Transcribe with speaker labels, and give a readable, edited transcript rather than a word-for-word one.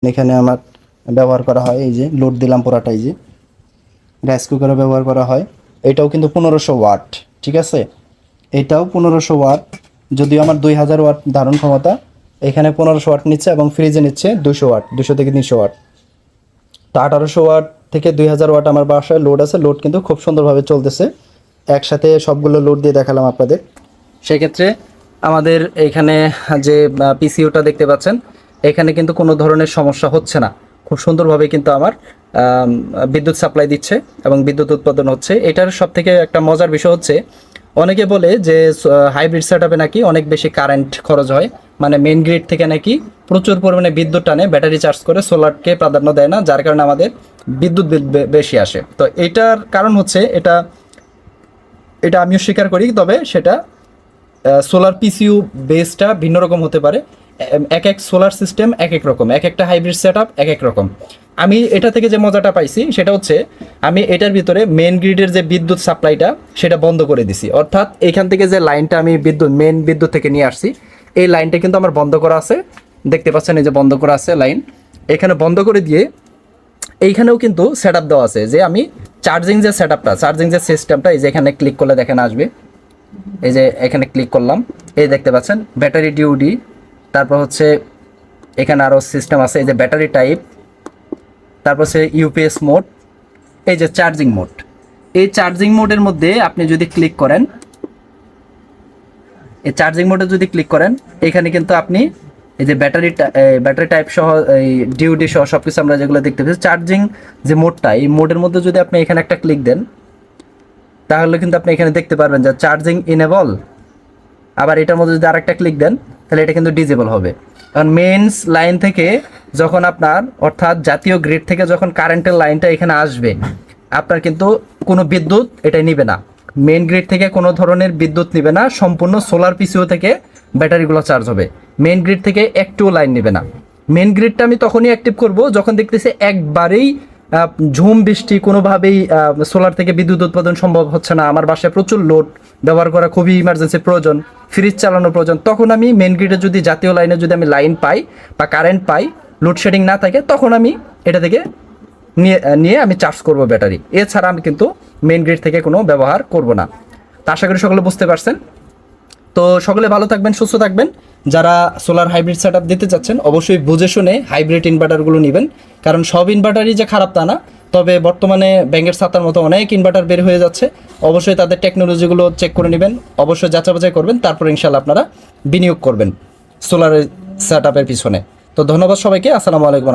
Speaker 1: এখানে আমার ব্যবহার করা হয়, এই যে লোড দিলাম পুরাটা, এই যে রাইস কুকারে ব্যবহার করা হয়। এটাও কিন্তু 1500 ওয়াট, ঠিক আছে, এটাও 1500 ওয়াট, যদিও আমার 2000 ওয়াট ধারণ ক্ষমতা, এখানে 1500 ওয়াট নিচ্ছে এবং ফ্রিজে নিচ্ছে 200 ওয়াট, 200 থেকে 300 ওয়াট। তো 1800 ওয়াট থেকে 2000 ওয়াট আমার বাসায় লোড আছে, লোড কিন্তু খুব সুন্দরভাবে চলতেছে। একসাথে সবগুলো লোড দিয়ে দেখালাম আপনাদের। সেক্ষেত্রে আমাদের এখানে যে পিসিইউটা দেখতে পাচ্ছেন, এখানে কিন্তু কোনো ধরনের সমস্যা হচ্ছে না, খুব সুন্দরভাবে কিন্তু আমার বিদ্যুৎ সাপ্লাই দিচ্ছে এবং বিদ্যুৎ উৎপাদন হচ্ছে। এটার সব থেকে একটা মজার বিষয় হচ্ছে, অনেকে বলে যে হাইব্রিড সেটআপে নাকি অনেক বেশি কারেন্ট খরচ হয়, মানে মেইন গ্রিড থেকে নাকি প্রচুর পরিমাণে বিদ্যুৎ টানে, ব্যাটারি চার্জ করে, সোলারকে প্রাধান্য দেয় না, যার কারণে আমাদের বিদ্যুৎ বিল বেশি আসে। তো এটার কারণ হচ্ছে, এটা আমিও স্বীকার করি, তবে সেটা সোলার পিসিইউ বেসটা ভিন্ন রকম হতে পারে। এক এক সোলার সিস্টেম এক এক রকম, এক একটা হাইব্রিড সেটআপ এক এক রকম। আমি এটা থেকে যে মজাটা পাইছি সেটা হচ্ছে, আমি এটার ভিতরে মেন গ্রিডের যে বিদ্যুৎ সাপ্লাইটা সেটা বন্ধ করে দিছি, অর্থাৎ এখান থেকে যে লাইনটা আমি মেন বিদ্যুৎ থেকে নিয়ে আসছি, এই লাইনটা কিন্তু আমার বন্ধ করা আছে, দেখতে পাচ্ছেন এই যে বন্ধ করা আছে লাইন। এখানে বন্ধ করে দিয়ে এইখানেও কিন্তু সেটআপ দেওয়া আছে, যে আমি চার্জিং যে সেটআপটা, চার্জিং যে সিস্টেমটা, এই যে এখানে ক্লিক করলে দেখেন আসবে, এই যে এখানে ক্লিক করলাম, এই দেখতে পাচ্ছেন ব্যাটারি ডিউডি, তারপর হচ্ছে এখানে আরও সিস্টেম আছে, এই যে ব্যাটারি টাইপ, তারপর হচ্ছে ইউপিএস মোড, এই যে চার্জিং মোড। এই চার্জিং মোডের মধ্যে আপনি যদি ক্লিক করেন, এই চার্জিং মোডে যদি ক্লিক করেন, এখানে কিন্তু আপনি এই যে ব্যাটারি টাইপ সহ, এই ডিউডি সহ সব কিছু আমরা যেগুলো দেখতে পাচ্ছি, চার্জিং যে মোডটা, এই মোডের মধ্যে যদি আপনি এখানে একটা ক্লিক দেন, তাহলে কিন্তু আপনি এখানে দেখতে পারবেন যে চার্জিং ইনেবল। আবার এটার মধ্যে যদি আরেকটা ক্লিক দেন, তাহলে এটা কিন্তু ডিজেবল হবে। কারণ মেইনস লাইন থেকে যখন আপনার, অর্থাৎ জাতীয় গ্রিড থেকে যখন কারেন্টের লাইনটা এখানে আসবে, আপনার কিন্তু কোনো বিদ্যুৎ এটা নিবে না, মেইন গ্রিড থেকে কোনো ধরনের বিদ্যুৎ নিবে না, সম্পূর্ণ সোলার পিসিও থেকে ব্যাটারিগুলো চার্জ হবে, মেইন গ্রিড থেকে একটুও লাইন নিবে না। মেইন গ্রিডটা আমি তখনই অ্যাক্টিভ করব যখন দেখতেছি একবারেই ঝুম বৃষ্টি, কোনোভাবেই সোলার থেকে বিদ্যুৎ উৎপাদন সম্ভব হচ্ছে না, আমার বাসায় প্রচুর লোড ব্যবহার করা খুবই ইমার্জেন্সি প্রয়োজন, ফ্রিজ চালানোর প্রয়োজন, তখন আমি মেন গ্রিডে যদি জাতীয় লাইনে যদি আমি লাইন পাই বা কারেন্ট পাই, লোডশেডিং না থাকে, তখন আমি এটা থেকে নিয়ে আমি চার্জ করব ব্যাটারি। এছাড়া আমি কিন্তু মেন গ্রিড থেকে কোনো ব্যবহার করব না। তা আশা করি সকলে বুঝতে পারছেন। তো সকলে ভালো থাকবেন, সুস্থ থাকবেন। যারা সোলার হাইব্রিড সেটআপ দিতে চাচ্ছেন, অবশ্যই বুঝে শুনে হাইব্রিড ইনভার্টারগুলো নেবেন, কারণ সব ইনভার্টারই যে খারাপ তা না, তবে বর্তমানে ব্যাঙের ছাতার মতো অনেক ইনভার্টার বের হয়ে যাচ্ছে, অবশ্যই তাদের টেকনোলজিগুলো চেক করে নেবেন, অবশ্যই যাচাই বাছাই করবেন, তারপর ইনশাল্লাহ আপনারা বিনিয়োগ করবেন সোলারের সেটআপের পিছনে। তো ধন্যবাদ সবাইকে, আসসালামু আলাইকুম।